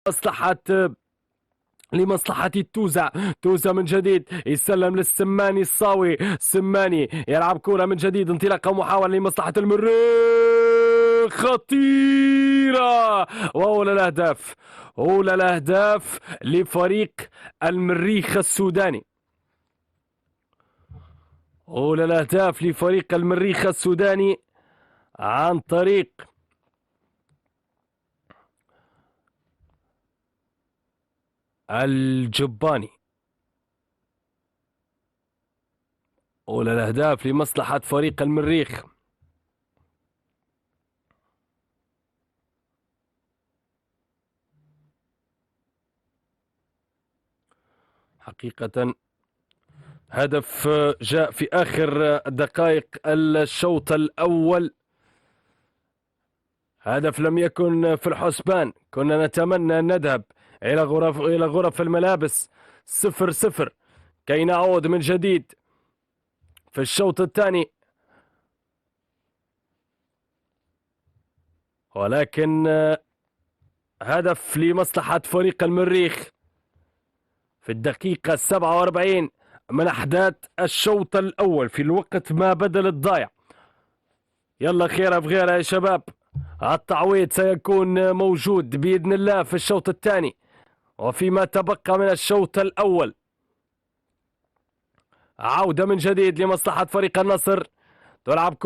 مصلحة لمصلحة توزع. توزع من جديد، يسلم للسماني الصاوي. سماني يلعب كرة من جديد، انطلاقة محاولة لمصلحة المريخ، خطيرة. وأولى الأهداف، أولى الأهداف لفريق المريخ السوداني. أولى الأهداف لفريق المريخ السوداني عن طريق الجباني. أولى الأهداف لمصلحة فريق المريخ. حقيقة هدف جاء في آخر دقائق الشوط الأول، هدف لم يكن في الحسبان. كنا نتمنى أن نذهب إلى غرف الملابس 0-0 كي نعود من جديد في الشوط الثاني، ولكن هدف لمصلحة فريق المريخ في الدقيقة 47 من أحداث الشوط الأول في الوقت ما بدل الضايع. يلا خير في غيرها يا شباب، التعويض سيكون موجود بإذن الله في الشوط الثاني وفيما تبقى من الشوط الأول. عودة من جديد لمصلحة فريق النصر، تلعب